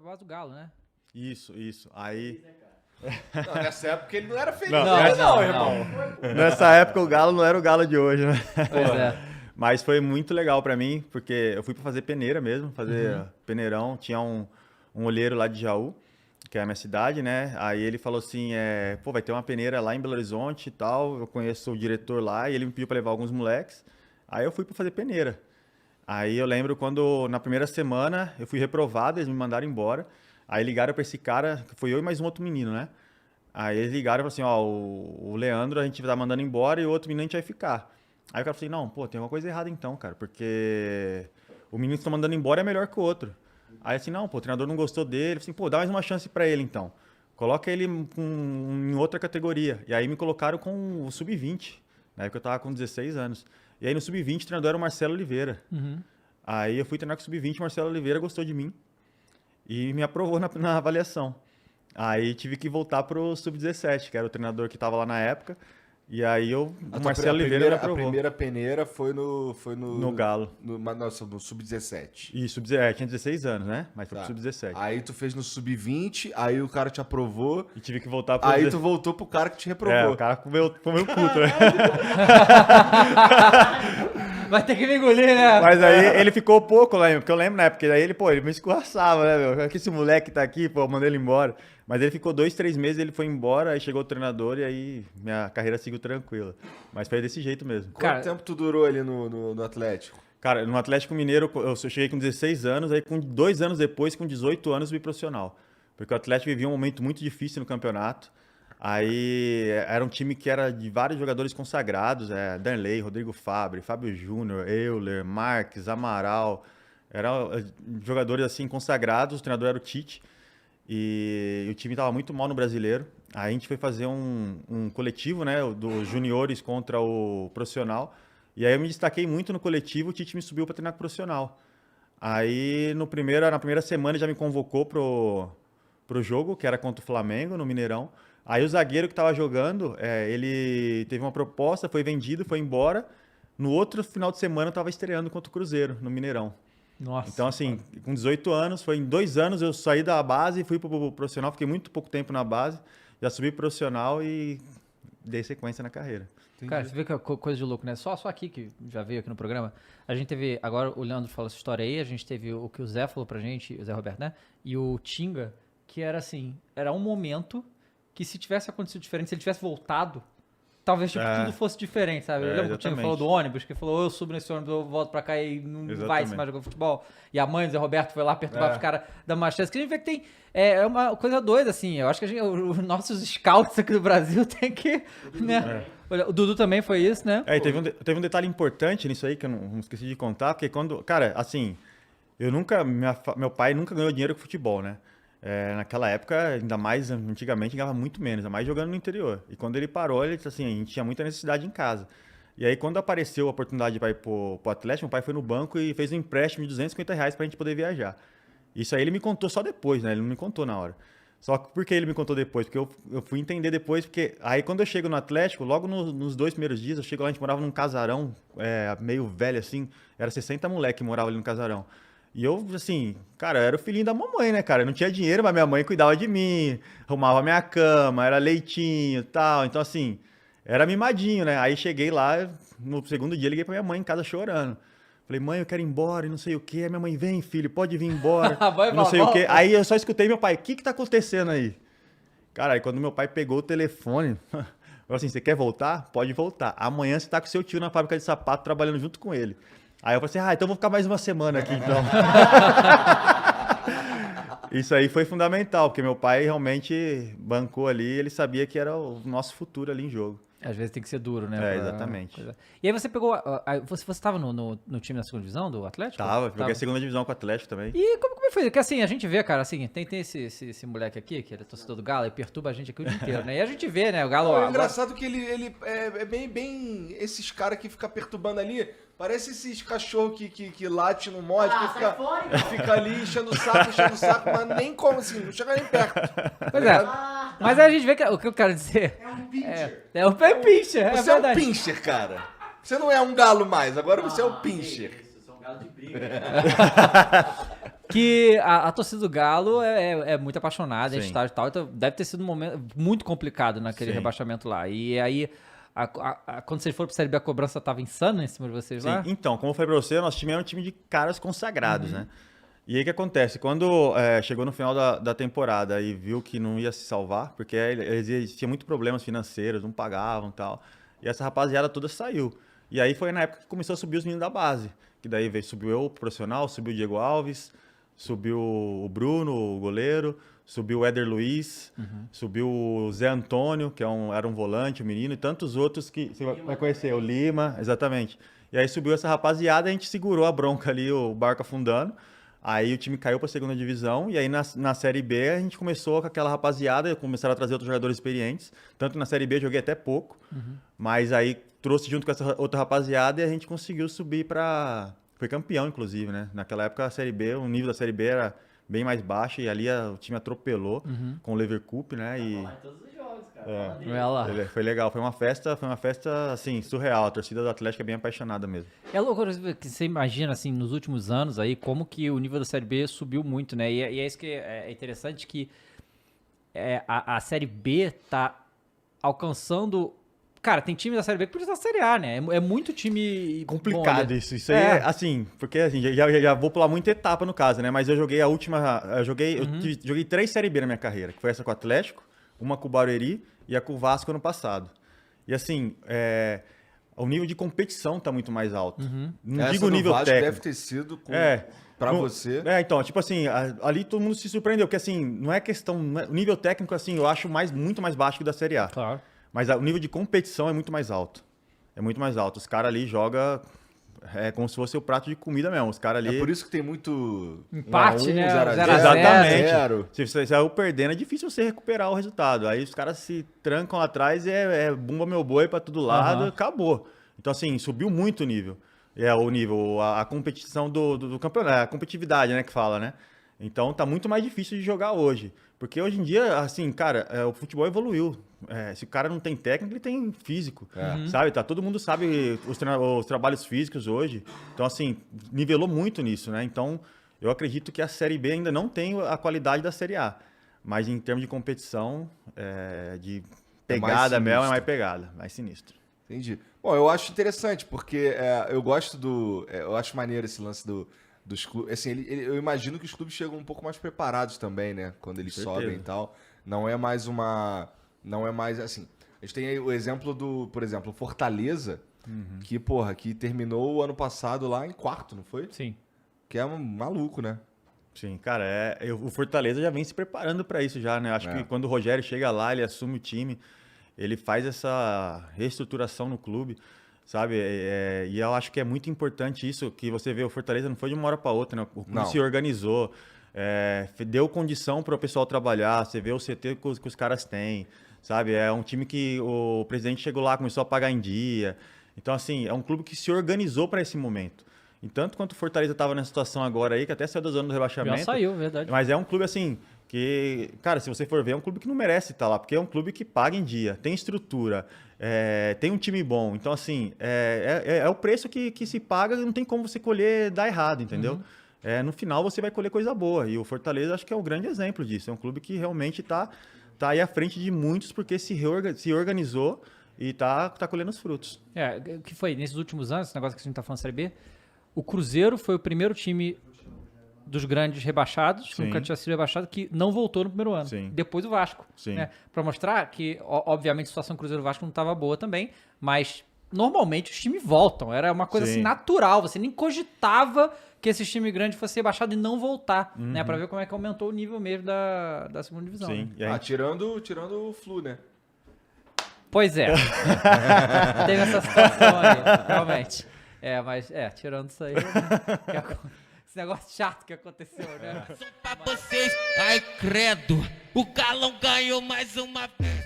base do Galo, né? Isso. Aí... Não, nessa época ele não era feliz, Não, irmão. Nessa época o Galo não era o Galo de hoje, né? Pois é. Mas foi muito legal pra mim, porque eu fui pra fazer peneira mesmo, fazer peneirão. Tinha um olheiro lá de Jaú, que é a minha cidade, né? Aí ele falou assim, vai ter uma peneira lá em Belo Horizonte e tal, eu conheço o diretor lá, e ele me pediu pra levar alguns moleques. Aí eu fui pra fazer peneira. Aí eu lembro quando, na primeira semana, eu fui reprovado, eles me mandaram embora. Aí ligaram pra esse cara, que foi eu e mais um outro menino, né? Aí eles ligaram e falaram assim, o Leandro a gente tá mandando embora e o outro menino a gente vai ficar. Aí o cara falou assim, não, tem alguma coisa errada então, cara, porque o menino que tá mandando embora é melhor que o outro. Aí assim, não, o treinador não gostou dele, assim, dá mais uma chance pra ele então. Coloca ele em outra categoria. E aí me colocaram com o Sub-20, na época eu tava com 16 anos. E aí no Sub-20 o treinador era o Marcelo Oliveira. Aí eu fui treinar com o Sub-20, o Marcelo Oliveira gostou de mim e me aprovou na avaliação. Aí tive que voltar pro Sub-17, que era o treinador que estava lá na época. E aí o Marcelo Oliveira me aprovou. A primeira peneira foi no Galo. No Sub-17. Isso, tinha 16 anos, né? Mas foi pro Sub-17. Aí tu fez no Sub-20, aí o cara te aprovou. E tive que voltar pro... Aí tu voltou pro cara que te reprovou. O cara ficou meio puto, né? Vai ter que me engolir, né? Mas aí ele ficou pouco lá, porque eu lembro na época, aí ele me escorraçava, né, meu? Que esse moleque tá aqui, eu mandei ele embora. Mas ele ficou 2-3 meses, ele foi embora, aí chegou o treinador e aí minha carreira seguiu tranquila. Mas foi desse jeito mesmo. Quanto tempo tu durou ali no Atlético? Cara, no Atlético Mineiro, eu cheguei com 16 anos, aí com 2 anos depois, com 18 anos, fui profissional. Porque o Atlético vivia um momento muito difícil no campeonato. Aí era um time que era de vários jogadores consagrados, Danley, Rodrigo Fabre, Fábio Júnior, Euler, Marques, Amaral. Eram jogadores assim consagrados, o treinador era o Tite. E o time estava muito mal no Brasileiro. Aí a gente foi fazer um coletivo, né, dos juniores contra o profissional. E aí eu me destaquei muito no coletivo, o Tite me subiu para treinar com o profissional. Aí na primeira semana ele já me convocou pro jogo, que era contra o Flamengo, no Mineirão. Aí o zagueiro que estava jogando, ele teve uma proposta, foi vendido, foi embora. No outro final de semana eu estava estreando contra o Cruzeiro, no Mineirão. Nossa. Então, assim, com 18 anos, foi em 2 anos eu saí da base, fui pro profissional, fiquei muito pouco tempo na base, já subi pro profissional e dei sequência na carreira. Entendi. Cara, você vê que é coisa de louco, né? Só aqui, que já veio aqui no programa, a gente teve, agora o Leandro falou essa história aí, a gente teve o que o Zé falou pra gente, o Zé Roberto, né? E o Tinga, que era assim, era um momento que se tivesse acontecido diferente, se ele tivesse voltado, talvez tudo fosse diferente, sabe? Eu lembro que o Tinga falou do ônibus, que falou, eu subo nesse ônibus, eu volto pra cá e não vai se mais jogar futebol. E a mãe do Zé Roberto foi lá perturbar os caras da Machete. Que a gente vê que tem, é uma coisa doida, assim, eu acho que os nossos scouts aqui do Brasil tem que, né? O Dudu também foi isso, né? E teve um detalhe importante nisso aí que eu não esqueci de contar, porque quando, cara, assim, meu pai nunca ganhou dinheiro com futebol, né? Naquela época, ainda mais antigamente, ganhava muito menos, ainda mais jogando no interior. E quando ele parou, ele disse assim, a gente tinha muita necessidade em casa. E aí, quando apareceu a oportunidade para ir pro Atlético, meu pai foi no banco e fez um empréstimo de R$250 pra gente poder viajar. Isso aí ele me contou só depois, né? Ele não me contou na hora. Só que por que ele me contou depois? Porque eu fui entender depois, porque aí quando eu chego no Atlético, logo nos 2 primeiros dias, eu chego lá, a gente morava num casarão, meio velho assim, era 60 moleque que morava ali no casarão. E eu, assim, cara, eu era o filhinho da mamãe, né, cara? Eu não tinha dinheiro, mas minha mãe cuidava de mim, arrumava minha cama, era leitinho e tal. Então, assim, era mimadinho, né? Aí cheguei lá, no segundo dia, liguei pra minha mãe em casa chorando. Falei, mãe, eu quero ir embora e não sei o quê. Aí minha mãe, vem, filho, pode vir embora. Não sei o quê. Aí eu só escutei meu pai, o que tá acontecendo aí? Cara, aí quando meu pai pegou o telefone, falou assim, você quer voltar? Pode voltar. Amanhã você tá com seu tio na fábrica de sapato, trabalhando junto com ele. Aí eu falei assim, então vou ficar mais uma semana aqui, então. Isso aí foi fundamental, porque meu pai realmente bancou ali, ele sabia que era o nosso futuro ali em jogo. Às vezes tem que ser duro, né? Exatamente. E aí você pegou, você estava no time da segunda divisão do Atlético? Joguei a segunda divisão com o Atlético também. E como foi? Porque assim, a gente vê, cara, assim, tem esse moleque aqui, que ele é torcedor do Galo, e perturba a gente aqui o dia inteiro, né? E a gente vê, né, o Galo... É engraçado que ele é bem esses caras que ficam perturbando ali, parece esses cachorros que late no morde, que fica ali enchendo o saco, mas nem como assim, não chega nem perto. Pois é. Mas aí a gente vê que o que eu quero dizer... É um pincher. É um pincher, Você é um pincher, cara. Você não é um galo mais, agora você é um pincher. Isso, eu sou um galo de briga. que a torcida do Galo é muito apaixonada em Sim. estádio e tal, então deve ter sido um momento muito complicado naquele Sim. rebaixamento lá. E aí, quando vocês foram pro Série B, a cobrança tava insana em cima de vocês lá? Sim, então, como eu falei pra você, nosso time era um time de caras consagrados, né? E aí o que acontece? Quando chegou no final da temporada e viu que não ia se salvar, porque eles tinham muitos problemas financeiros, não pagavam e tal, e essa rapaziada toda saiu. E aí foi na época que começou a subir os meninos da base, que daí subiu eu, o profissional, subiu o Diego Alves, subiu o Bruno, o goleiro, subiu o Éder Luiz, subiu o Zé Antônio, que era um volante, um menino, e tantos outros que você vai conhecer, o Lima, exatamente. E aí subiu essa rapaziada, a gente segurou a bronca ali, o barco afundando. Aí o time caiu para a segunda divisão, e aí na Série B a gente começou com aquela rapaziada, começaram a trazer outros jogadores experientes. Tanto que na Série B eu joguei até pouco, mas aí trouxe junto com essa outra rapaziada e a gente conseguiu subir para... Foi campeão, inclusive, né? Naquela época a Série B, o nível da Série B era bem mais baixo, e ali o time atropelou com o Leverkusen, né? E... Vai lá. Foi legal, foi uma festa assim, surreal. A torcida do Atlético é bem apaixonada mesmo. É loucura que você imagina, assim, nos últimos anos aí, como que o nível da Série B subiu muito, né? E é isso que é interessante, que a Série B tá alcançando... Cara, tem time da Série B que podia estar na Série A, né? É muito time Complicado bom, né? isso aí é assim, porque assim, já vou pular muita etapa no caso, né? Mas eu joguei eu joguei 3 Série B na minha carreira, que foi essa com o Atlético, uma com o Barueri e a com o Vasco ano passado. E assim, o nível de competição tá muito mais alto. Não Essa digo o do nível Vasco técnico. deve ter sido pra Não- você. Então, tipo assim, ali todo mundo se surpreendeu, porque assim, não é questão, o nível técnico assim, eu acho muito mais baixo que o da Série A. Claro. Mas o nível de competição é muito mais alto. É muito mais alto. Os caras ali jogam como se fosse o prato de comida mesmo. Os caras ali... É por isso que tem muito Empate, 1 a 1, né? 0 a 0, 0 a 0. Exatamente. 0. Se você saiu perdendo, é difícil você recuperar o resultado. Aí os caras se trancam lá atrás e bumba meu boi pra todo lado, acabou. Então, assim, subiu muito o nível. O nível, a competição do campeonato, a competitividade, né, que fala, né? Então, tá muito mais difícil de jogar hoje. Porque hoje em dia, assim, cara, o futebol evoluiu. Se o cara não tem técnico, ele tem físico, sabe? Todo mundo sabe os trabalhos físicos hoje. Então, assim, nivelou muito nisso, né? Então, eu acredito que a Série B ainda não tem a qualidade da Série A. Mas em termos de competição, de pegada mais mesmo, é sinistro. mais pegada, mais sinistro. Entendi. Bom, eu acho interessante, porque eu gosto eu acho maneiro esse lance dos clubes. Assim, eu imagino que os clubes chegam um pouco mais preparados também, né? Quando eles Certeza. sobem e tal. Não é mais assim. A gente tem aí o exemplo por exemplo, Fortaleza, que terminou o ano passado lá em quarto, não foi? Sim. Que é maluco, né? Sim, cara, o Fortaleza já vem se preparando para isso já, né? Acho que quando o Rogério chega lá, ele assume o time, ele faz essa reestruturação no clube, sabe? E eu acho que é muito importante isso, que você vê, o Fortaleza não foi de uma hora para outra, né? O clube se organizou, deu condição para o pessoal trabalhar, você vê o CT que os caras têm, sabe? É um time que o presidente chegou lá, começou a pagar em dia. Então, assim, é um clube que se organizou para esse momento. E tanto quanto o Fortaleza estava nessa situação agora aí, que até saiu da zona do rebaixamento. Já saiu, verdade. Mas é um clube assim, que, cara, se você for ver, é um clube que não merece estar lá, porque é um clube que paga em dia, tem estrutura, tem um time bom. Então, assim, é o preço que se paga, não tem como você colher dar errado, entendeu? No final você vai colher coisa boa. E o Fortaleza acho que é um grande exemplo disso. É um clube que realmente tá aí à frente de muitos, porque se organizou e tá colhendo os frutos. O que foi, nesses últimos anos, esse negócio que a gente tá falando da Série B, o Cruzeiro foi o primeiro time dos grandes rebaixados, que nunca tinha sido rebaixado, que não voltou no primeiro ano. Sim. Depois o Vasco. Sim. Né? Para mostrar que, obviamente, a situação do Cruzeiro-Vasco não estava boa também, mas normalmente os times voltam. Era uma coisa assim natural. Você nem cogitava que esse time grande fosse rebaixado e não voltar, né? Para ver como é que aumentou o nível mesmo da segunda divisão. Sim. Né? E aí, Tirando o Flu, né? Pois é. Teve essa situação aí, realmente. Mas tirando isso aí, esse negócio chato que aconteceu, né? Pra vocês, ai credo, o Galão ganhou mais uma vez.